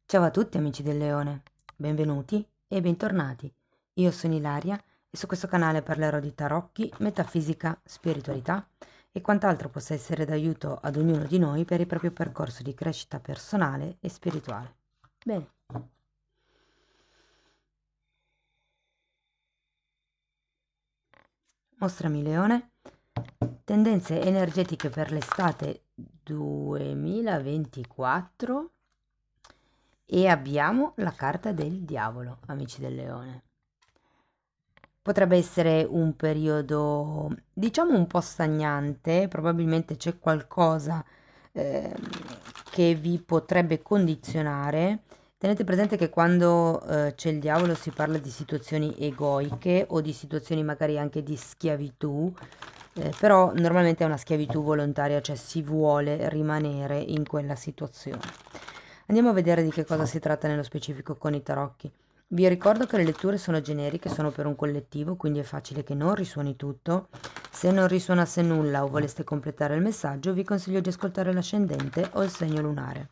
Ciao a tutti amici del Leone, benvenuti e bentornati. Io sono Ilaria e su questo canale parlerò di tarocchi, metafisica, spiritualità e quant'altro possa essere d'aiuto ad ognuno di noi per il proprio percorso di crescita personale e spirituale. Bene. Mostrami Leone. Tendenze energetiche per l'estate 2024 e abbiamo la carta del diavolo, amici del Leone. Potrebbe essere un periodo, diciamo, un po' stagnante, probabilmente c'è qualcosa ehm, che vi potrebbe condizionare. Tenete presente che quando c'è il diavolo si parla di situazioni egoiche o di situazioni magari anche di schiavitù, però normalmente è una schiavitù volontaria, cioè si vuole rimanere in quella situazione. Andiamo a vedere di che cosa si tratta nello specifico con i tarocchi. Vi ricordo che le letture sono generiche, sono per un collettivo, quindi è facile che non risuoni tutto. Se non risuonasse nulla o voleste completare il messaggio, vi consiglio di ascoltare l'ascendente o il segno lunare.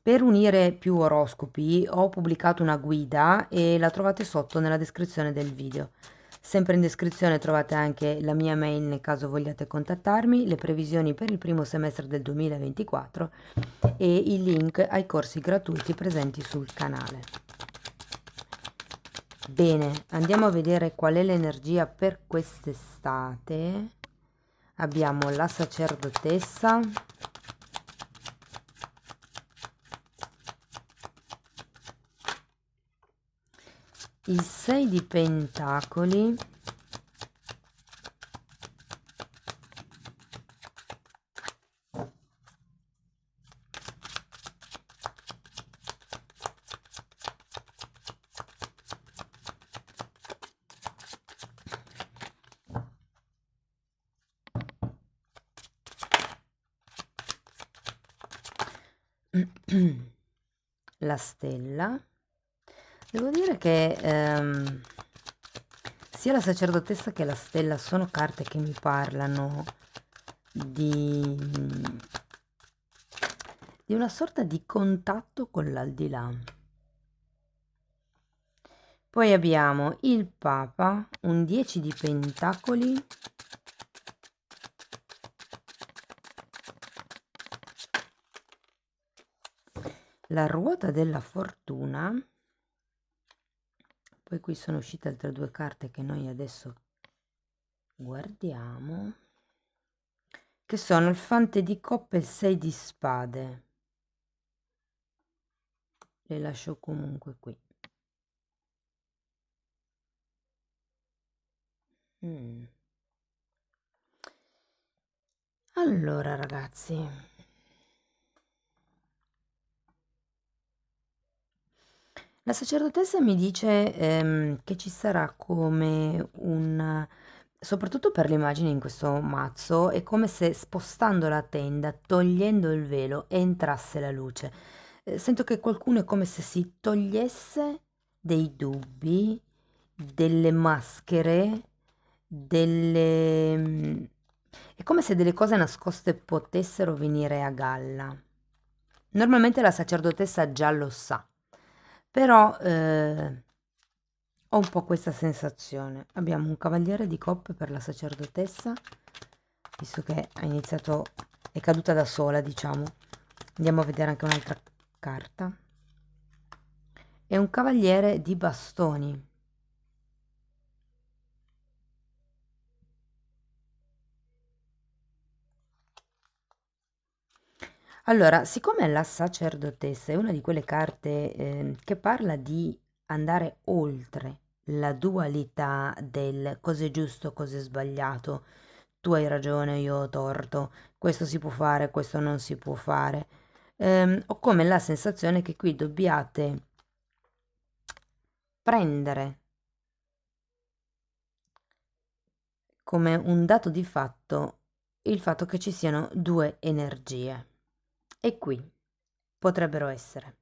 Per unire più oroscopi ho pubblicato una guida e la trovate sotto nella descrizione del video. Sempre in descrizione trovate anche la mia mail nel caso vogliate contattarmi, le previsioni per il primo semestre del 2024 e il link ai corsi gratuiti presenti sul canale. Bene, andiamo a vedere qual è l'energia per quest'estate. Abbiamo la sacerdotessa, il 6 di pentacoli, la stella. Devo dire che sia la sacerdotessa che la stella sono carte che mi parlano di, di una sorta di contatto con l'aldilà. Poi abbiamo il Papa, un 10 di pentacoli, la ruota della fortuna, poi qui sono uscite altre due carte che noi adesso guardiamo, che sono il fante di coppe e il 6 di spade. Le lascio comunque qui. Allora ragazzi, la sacerdotessa mi dice che ci sarà come un, soprattutto per le immagini in questo mazzo, è come se spostando la tenda, togliendo il velo, entrasse la luce. Sento che qualcuno è come se si togliesse dei dubbi, delle maschere, è come se delle cose nascoste potessero venire a galla. Normalmente la sacerdotessa già lo sa, però ho un po' questa sensazione. Abbiamo un cavaliere di coppe per la sacerdotessa, visto che ha iniziato, è caduta da sola, diciamo. Andiamo a vedere anche un'altra carta. È un cavaliere di bastoni. Allora, siccome la sacerdotessa è una di quelle carte che parla di andare oltre la dualità del cos'è giusto, cos'è sbagliato, tu hai ragione, io ho torto, questo si può fare, questo non si può fare, ho come la sensazione che qui dobbiate prendere come un dato di fatto il fatto che ci siano due energie. E qui potrebbero essere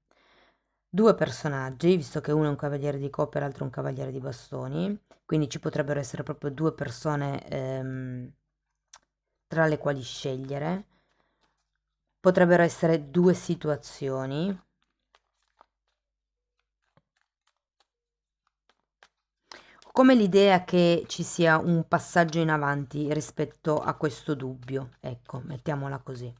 due personaggi, visto che uno è un cavaliere di coppe e l'altro un cavaliere di bastoni, quindi ci potrebbero essere proprio due persone tra le quali scegliere. Potrebbero essere due situazioni. come l'idea che ci sia un passaggio in avanti rispetto a questo dubbio, ecco, mettiamola così.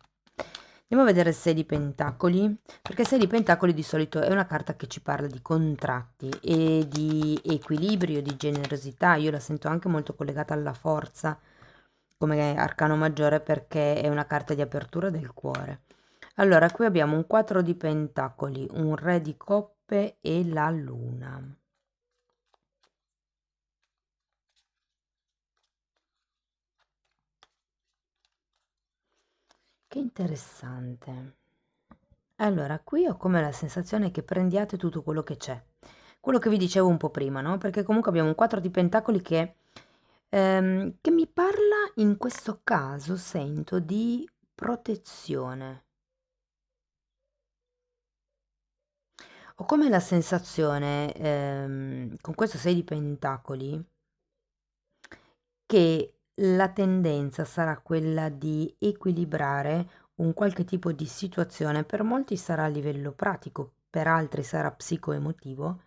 Andiamo a vedere il 6 di pentacoli, perché il 6 di pentacoli di solito è una carta che ci parla di contratti e di equilibrio, di generosità. Io la sento anche molto collegata alla forza come arcano maggiore, perché è una carta di apertura del cuore. Allora, qui abbiamo un 4 di pentacoli, un re di coppe e la luna. Che interessante. Allora, qui ho come la sensazione che prendiate tutto quello che c'è. Quello che vi dicevo un po' prima, no? Perché comunque abbiamo un 4 di pentacoli che mi parla, in questo caso sento di protezione. Ho come la sensazione, con questo 6 di pentacoli, che la tendenza sarà quella di equilibrare un qualche tipo di situazione. Per molti sarà a livello pratico, per altri sarà psicoemotivo.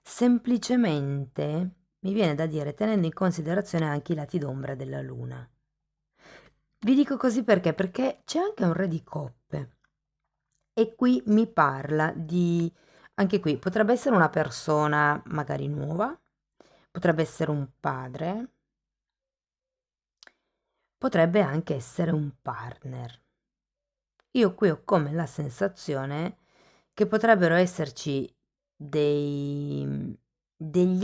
Semplicemente mi viene da dire, tenendo in considerazione anche i lati d'ombra della luna. Vi dico così perché c'è anche un re di coppe e qui mi parla di, anche qui potrebbe essere una persona magari nuova, potrebbe essere un padre, potrebbe anche essere un partner. Io qui ho come la sensazione che potrebbero esserci degli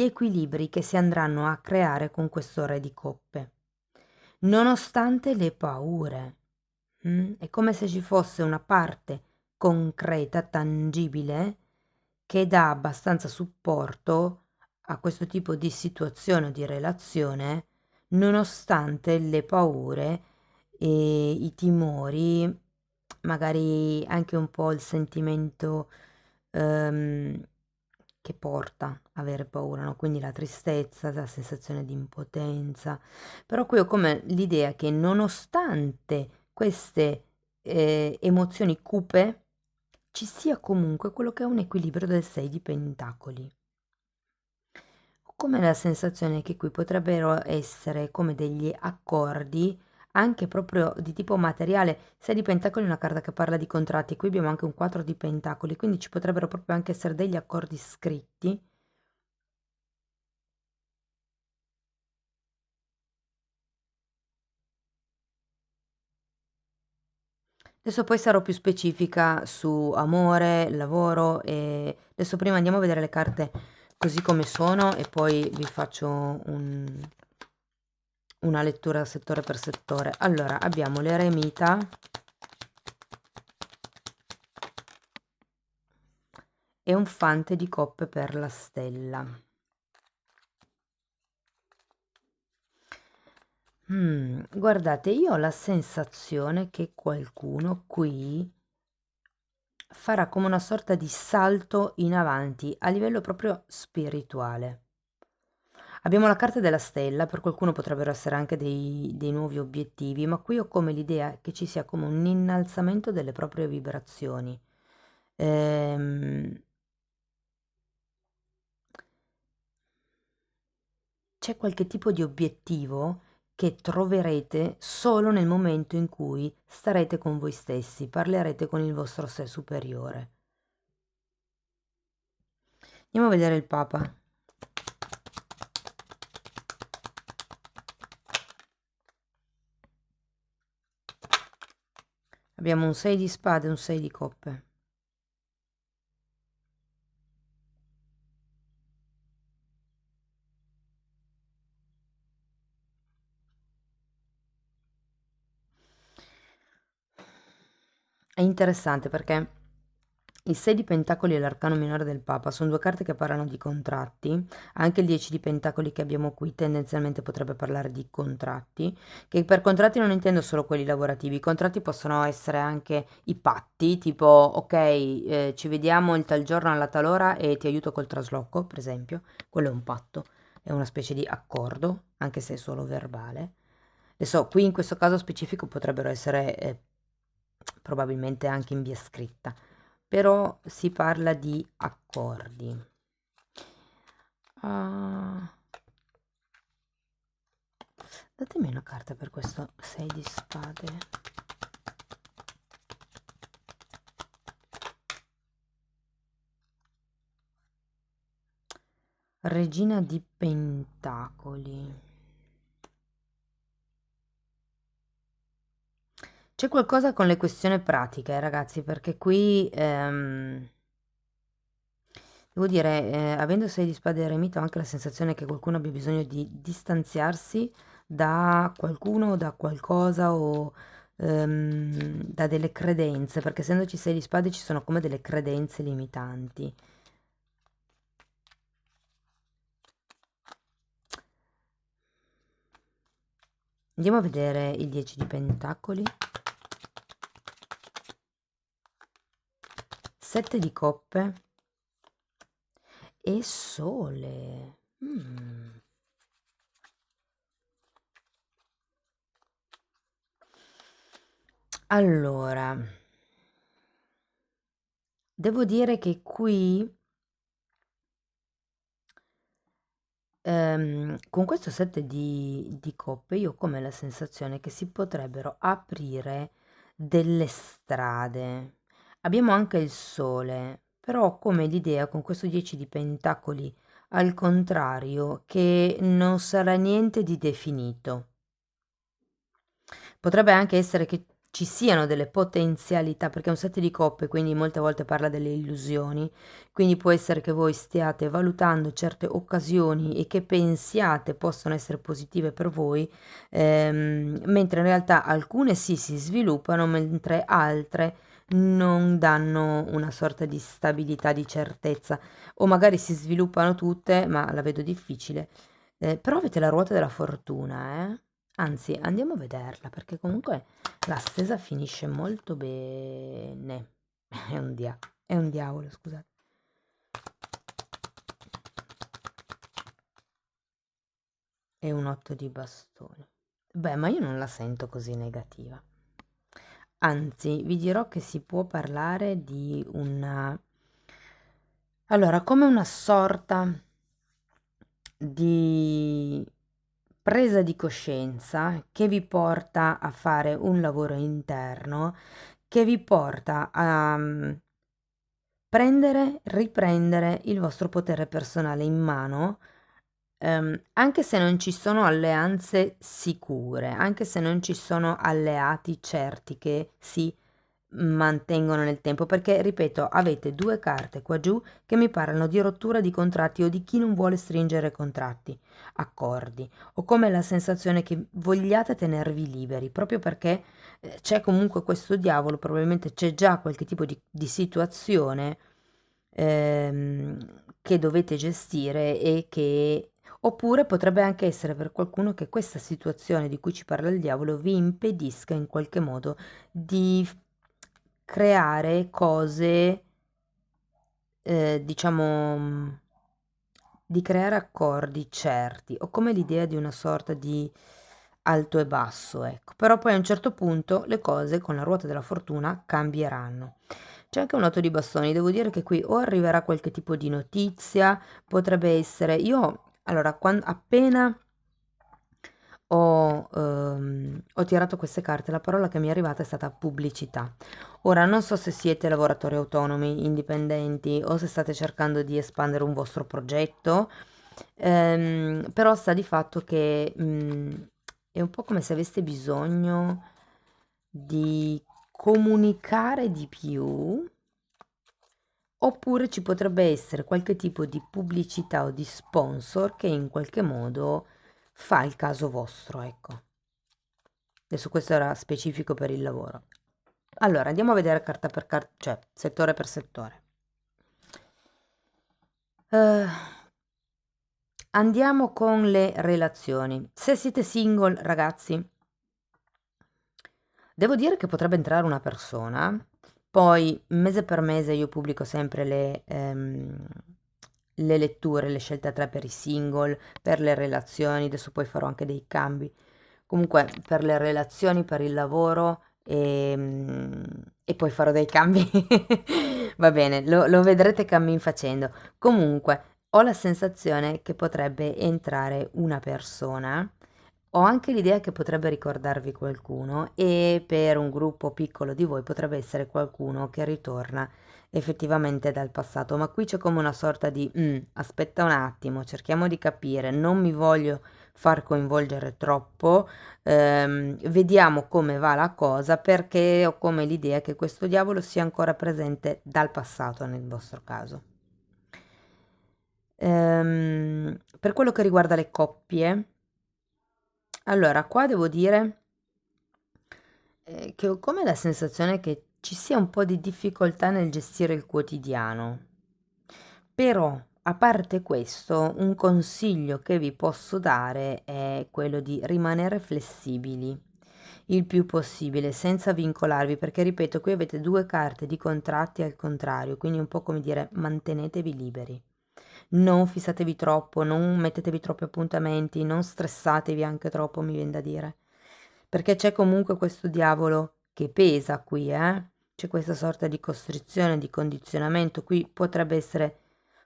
equilibri che si andranno a creare con questo re di coppe, nonostante le paure. È come se ci fosse una parte concreta, tangibile, che dà abbastanza supporto a questo tipo di situazione o di relazione, nonostante le paure e i timori, magari anche un po' il sentimento ehm, che porta a avere paura, no? Quindi la tristezza, la sensazione di impotenza. Però qui ho come l'idea che nonostante queste emozioni cupe, ci sia comunque quello che è un equilibrio del 6 di pentacoli. Ho come la sensazione che qui potrebbero essere come degli accordi anche proprio di tipo materiale. 6 di pentacoli è una carta che parla di contratti, qui abbiamo anche un 4 di pentacoli, quindi ci potrebbero proprio anche essere degli accordi scritti. Adesso poi sarò più specifica su amore, lavoro e adesso prima andiamo a vedere le carte così come sono e poi vi faccio una lettura settore per settore. Allora, abbiamo l'eremita e un fante di coppe per la stella. Guardate, io ho la sensazione che qualcuno qui farà come una sorta di salto in avanti a livello proprio spirituale. Abbiamo la carta della stella, per qualcuno potrebbero essere anche dei nuovi obiettivi, ma qui ho come l'idea che ci sia come un innalzamento delle proprie vibrazioni. Ehm, C'è qualche tipo di obiettivo che troverete solo nel momento in cui starete con voi stessi, parlerete con il vostro sé superiore. Andiamo a vedere il Papa. Abbiamo un 6 di spade e un 6 di coppe. È interessante perché il 6 di pentacoli e l'arcano minore del Papa sono due carte che parlano di contratti. Anche il 10 di pentacoli che abbiamo qui tendenzialmente potrebbe parlare di contratti, che per contratti non intendo solo quelli lavorativi. I contratti possono essere anche i patti, tipo ok, ci vediamo il tal giorno alla tal ora e ti aiuto col trasloco, per esempio. Quello è un patto, è una specie di accordo, anche se è solo verbale. Adesso qui in questo caso specifico potrebbero essere probabilmente anche in via scritta. però si parla di accordi. Ah, datemi una carta per questo 6 di spade. Regina di Pentacoli. C'è qualcosa con le questioni pratiche, ragazzi, perché qui devo dire, avendo 6 di spade e eremita, ho anche la sensazione che qualcuno abbia bisogno di distanziarsi da qualcuno o da qualcosa o da delle credenze, perché essendoci 6 di spade ci sono come delle credenze limitanti. Andiamo a vedere il 10 di pentacoli. 7 di coppe e sole. Allora, devo dire che qui con questo 7 di coppe io ho come la sensazione che si potrebbero aprire delle strade. Abbiamo anche il sole, però ho come l'idea con questo 10 di pentacoli al contrario che non sarà niente di definito. Potrebbe anche essere che ci siano delle potenzialità, perché è un 7 di coppe, quindi molte volte parla delle illusioni, quindi può essere che voi stiate valutando certe occasioni e che pensiate possono essere positive per voi, mentre in realtà alcune sì si sviluppano, mentre altre non danno una sorta di stabilità, di certezza, o magari si sviluppano tutte, ma la vedo difficile. Però avete la ruota della fortuna, eh? Anzi, andiamo a vederla perché comunque la stesa finisce molto bene. È un diavolo, scusate. È un 8 di bastoni. Beh, ma io non la sento così negativa. Anzi, vi dirò che si può parlare di una... Allora, come una sorta di presa di coscienza che vi porta a fare un lavoro interno, che vi porta a riprendere il vostro potere personale in mano, anche se non ci sono alleanze sicure, anche se non ci sono alleati certi che si mantengono nel tempo, perché ripeto, avete due carte qua giù che mi parlano di rottura di contratti o di chi non vuole stringere contratti, accordi, o come la sensazione che vogliate tenervi liberi, proprio perché c'è comunque questo diavolo, probabilmente c'è già qualche tipo di situazione che dovete gestire e che oppure potrebbe anche essere per qualcuno che questa situazione di cui ci parla il diavolo vi impedisca in qualche modo di creare cose, diciamo, di creare accordi certi, o come l'idea di una sorta di alto e basso, ecco. Però poi a un certo punto le cose con la ruota della fortuna cambieranno. C'è anche un 8 di bastoni, devo dire che qui o arriverà qualche tipo di notizia, potrebbe essere... Io, allora, appena ho tirato queste carte, la parola che mi è arrivata è stata pubblicità. Ora, non so se siete lavoratori autonomi, indipendenti o se state cercando di espandere un vostro progetto, però sta di fatto che è un po' come se aveste bisogno di comunicare di più, oppure ci potrebbe essere qualche tipo di pubblicità o di sponsor che in qualche modo fa il caso vostro, ecco. Adesso questo era specifico per il lavoro. Allora, andiamo a vedere carta per carta, cioè settore per settore. Andiamo con le relazioni. Se siete single, ragazzi, devo dire che potrebbe entrare una persona, poi mese per mese io pubblico sempre le letture, le scelte a tre per i single, per le relazioni, adesso poi farò anche dei cambi. Comunque per le relazioni, per il lavoro e poi farò dei cambi. Va bene, lo vedrete cammin facendo. Comunque, ho la sensazione che potrebbe entrare una persona. Ho anche l'idea che potrebbe ricordarvi qualcuno e per un gruppo piccolo di voi potrebbe essere qualcuno che ritorna effettivamente dal passato, ma qui c'è come una sorta di aspetta un attimo, cerchiamo di capire, non mi voglio far coinvolgere troppo, vediamo come va la cosa perché ho come l'idea che questo diavolo sia ancora presente dal passato nel vostro caso. Per quello che riguarda le coppie, allora qua devo dire che ho come la sensazione che ci sia un po' di difficoltà nel gestire il quotidiano. Però, a parte questo, un consiglio che vi posso dare è quello di rimanere flessibili il più possibile, senza vincolarvi, perché ripeto, qui avete due carte di contratti al contrario, quindi un po' come dire mantenetevi liberi. Non fissatevi troppo, non mettetevi troppi appuntamenti, non stressatevi anche troppo, mi viene da dire. Perché c'è comunque questo diavolo che pesa qui, eh? C'è questa sorta di costrizione, di condizionamento. Qui potrebbe essere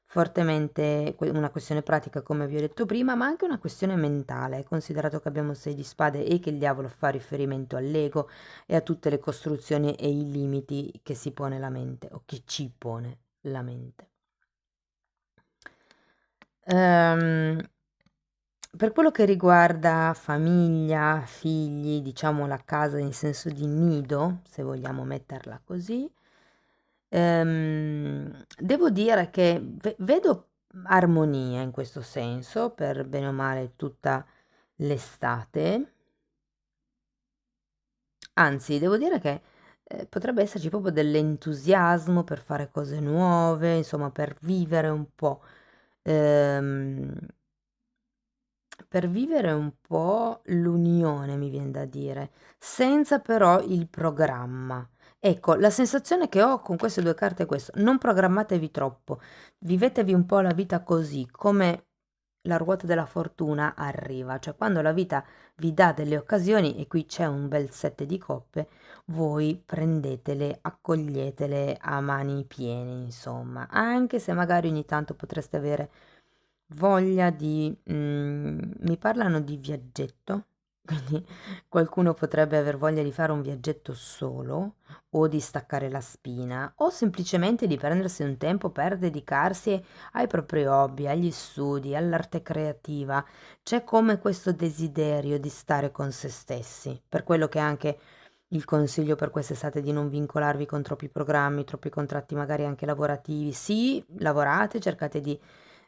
fortemente una questione pratica, come vi ho detto prima, ma anche una questione mentale, considerato che abbiamo 6 di spade e che il diavolo fa riferimento all'ego e a tutte le costruzioni e i limiti che si pone la mente o che ci pone la mente. Ehm, per quello che riguarda famiglia, figli, diciamo la casa in senso di nido, se vogliamo metterla così, devo dire che vedo armonia in questo senso, per bene o male tutta l'estate. Anzi, devo dire che potrebbe esserci proprio dell'entusiasmo per fare cose nuove, insomma, ehm, per vivere un po' l'unione, mi vien da dire, senza però il programma. Ecco, la sensazione che ho con queste 2 carte è questo: non programmatevi troppo, vivetevi un po' la vita così, come la ruota della fortuna arriva, cioè quando la vita vi dà delle occasioni, e qui c'è un bel 7 di coppe, voi prendetele, accoglietele a mani piene, insomma, anche se magari ogni tanto potreste avere voglia di mi parlano di viaggetto, quindi qualcuno potrebbe aver voglia di fare un viaggetto solo o di staccare la spina o semplicemente di prendersi un tempo per dedicarsi ai propri hobby, agli studi, all'arte creativa. C'è come questo desiderio di stare con se stessi, per quello che anche il consiglio per quest'estate di non vincolarvi con troppi programmi, troppi contratti magari anche lavorativi. Sì, lavorate, cercate di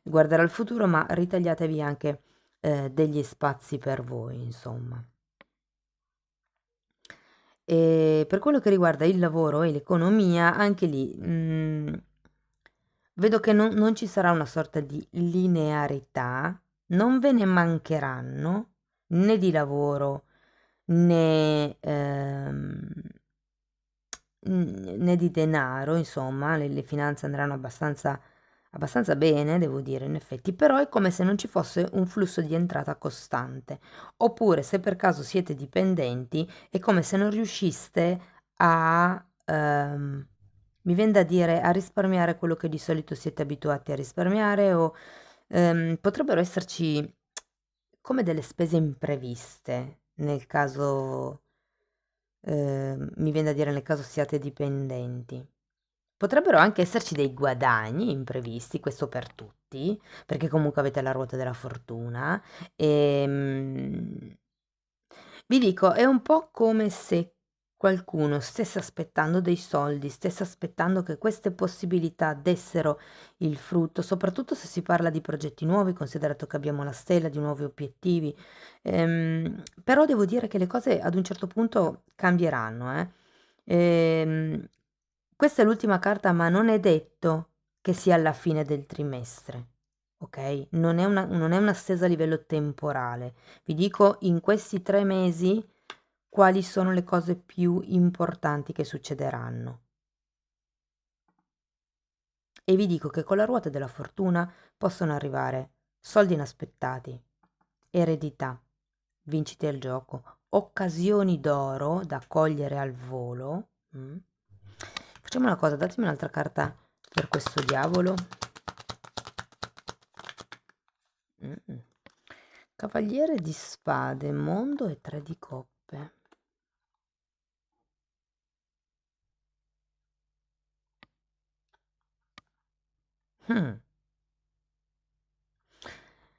guardare al futuro, ma ritagliatevi anche degli spazi per voi, insomma. E per quello che riguarda il lavoro e l'economia, anche lì vedo che non ci sarà una sorta di linearità, non ve ne mancheranno né di lavoro né, né di denaro, insomma, le finanze andranno abbastanza bene, devo dire, in effetti, però è come se non ci fosse un flusso di entrata costante. Oppure, se per caso siete dipendenti, è come se non riusciste mi viene da dire, a risparmiare quello che di solito siete abituati a risparmiare o potrebbero esserci come delle spese impreviste nel caso, mi viene da dire nel caso siate dipendenti. Potrebbero anche esserci dei guadagni imprevisti, questo per tutti, perché comunque avete la ruota della fortuna. Ehm, Vi dico, è un po' come se qualcuno stesse aspettando dei soldi, stesse aspettando che queste possibilità dessero il frutto, soprattutto se si parla di progetti nuovi, considerato che abbiamo la stella di nuovi obiettivi. Però devo dire che le cose ad un certo punto cambieranno, eh. Ehm, Questa è l'ultima carta, ma non è detto che sia alla fine del trimestre, ok? Non è una stesa a livello temporale. Vi dico in questi 3 mesi quali sono le cose più importanti che succederanno. E vi dico che con la ruota della fortuna possono arrivare soldi inaspettati, eredità, vincite al gioco, occasioni d'oro da cogliere al volo. facciamo una cosa, datemi un'altra carta per questo diavolo. Cavaliere di spade, mondo e 3 di coppe.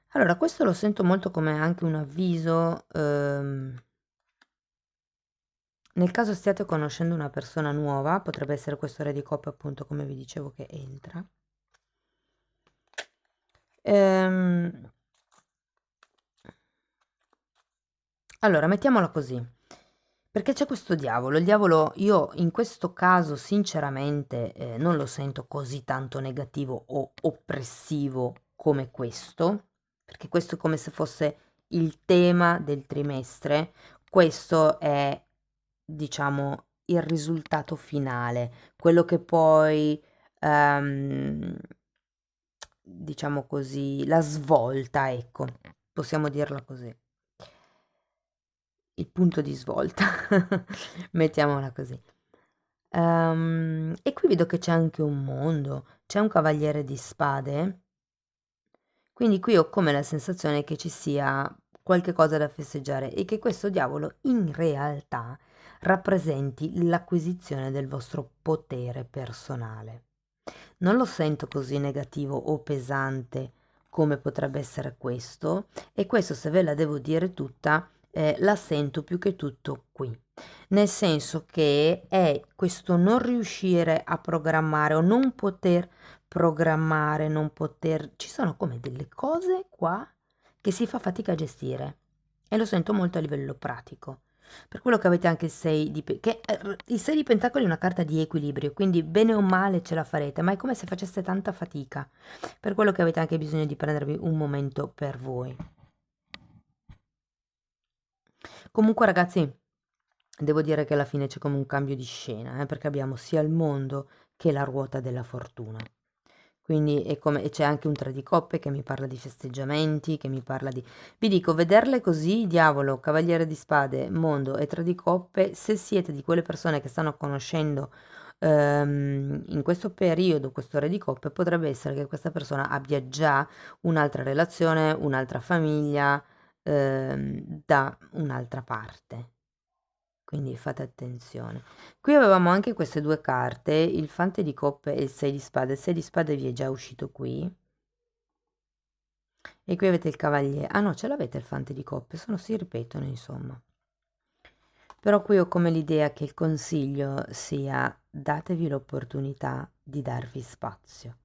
Allora, questo lo sento molto come anche un avviso, nel caso stiate conoscendo una persona nuova, potrebbe essere questo re di coppe appunto come vi dicevo che entra. Allora, mettiamola così, perché c'è questo diavolo. Il diavolo io in questo caso sinceramente non lo sento così tanto negativo o oppressivo come questo, perché questo è come se fosse il tema del trimestre, questo è, diciamo, il risultato finale, quello che poi, diciamo così, la svolta, ecco, possiamo dirla così. Il punto di svolta, mettiamola così. E qui vedo che c'è anche un mondo, c'è un cavaliere di spade, quindi qui ho come la sensazione che ci sia qualche cosa da festeggiare e che questo diavolo in realtà rappresenti l'acquisizione del vostro potere personale. Non lo sento così negativo o pesante come potrebbe essere questo, e questo, se ve la devo dire tutta, la sento più che tutto qui. Nel senso che è questo non riuscire a programmare o non poter programmare, non poter... Ci sono come delle cose qua che si fa fatica a gestire e lo sento molto a livello pratico. Per quello che avete anche il 6 di, il 6 di pentacoli è una carta di equilibrio, quindi bene o male ce la farete, ma è come se faceste tanta fatica. Per quello che avete anche bisogno di prendervi un momento per voi. Comunque ragazzi, devo dire che alla fine c'è come un cambio di scena, perché abbiamo sia il mondo che la ruota della fortuna. Quindi è come, e c'è anche un 3 di coppe che mi parla di festeggiamenti, che mi parla di... Vi dico, vederle così, diavolo, cavaliere di spade, mondo e 3 di coppe, se siete di quelle persone che stanno conoscendo in questo periodo questo re di coppe, potrebbe essere che questa persona abbia già un'altra relazione, un'altra famiglia da un'altra parte. Quindi fate attenzione. Qui avevamo anche queste due carte, il fante di coppe e il 6 di spade. Il 6 di spade vi è già uscito qui. E qui avete il cavaliere. Ah no, ce l'avete il fante di coppe, sono si ripetono insomma. Però qui ho come l'idea che il consiglio sia datevi l'opportunità di darvi spazio.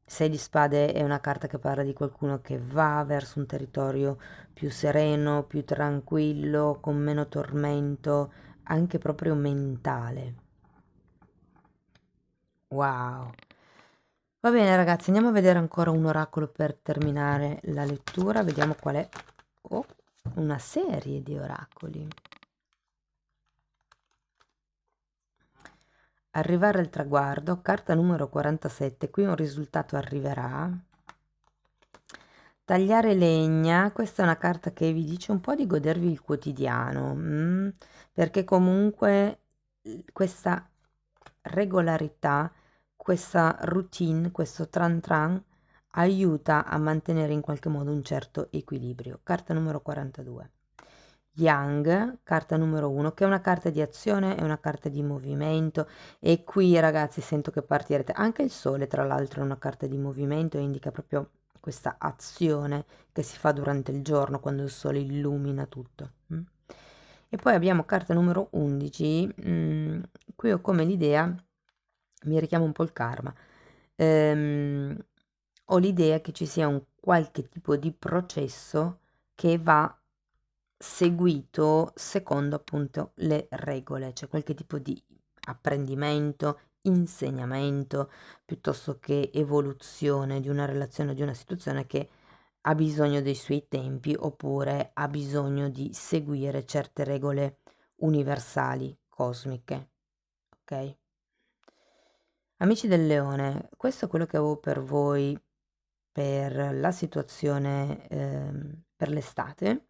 6 di spade è una carta che parla di qualcuno che va verso un territorio più sereno, più tranquillo, con meno tormento, anche proprio mentale. Wow. Va bene ragazzi, andiamo a vedere ancora un oracolo per terminare la lettura. Vediamo qual è. Oh, una serie di oracoli. Arrivare al traguardo, carta numero 47, qui un risultato arriverà. Tagliare legna, questa è una carta che vi dice un po' di godervi il quotidiano, perché comunque questa regolarità, questa routine, questo tran tran aiuta a mantenere in qualche modo un certo equilibrio. Carta numero 42. Yang, carta numero 1, che è una carta di azione, è una carta di movimento, e qui ragazzi sento che partirete. Anche il sole tra l'altro è una carta di movimento e indica proprio questa azione che si fa durante il giorno quando il sole illumina tutto. E poi abbiamo carta numero 11, qui ho come l'idea, mi richiama un po' il karma, ho l'idea che ci sia un qualche tipo di processo che va seguito secondo appunto le regole, cioè qualche tipo di apprendimento, insegnamento, piuttosto che evoluzione di una relazione, di una situazione che ha bisogno dei suoi tempi oppure ha bisogno di seguire certe regole universali, cosmiche. Ok? Amici del leone, questo è quello che avevo per voi per la situazione per l'estate.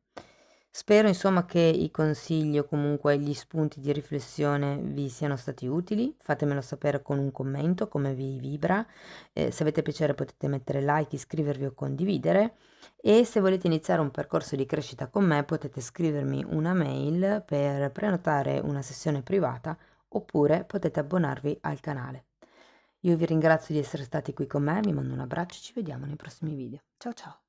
Spero insomma che i consigli o comunque gli spunti di riflessione vi siano stati utili. Fatemelo sapere con un commento come vi vibra. Se avete piacere potete mettere like, iscrivervi o condividere. E se volete iniziare un percorso di crescita con me potete scrivermi una mail per prenotare una sessione privata oppure potete abbonarvi al canale. Io vi ringrazio di essere stati qui con me, vi mando un abbraccio e ci vediamo nei prossimi video. Ciao ciao!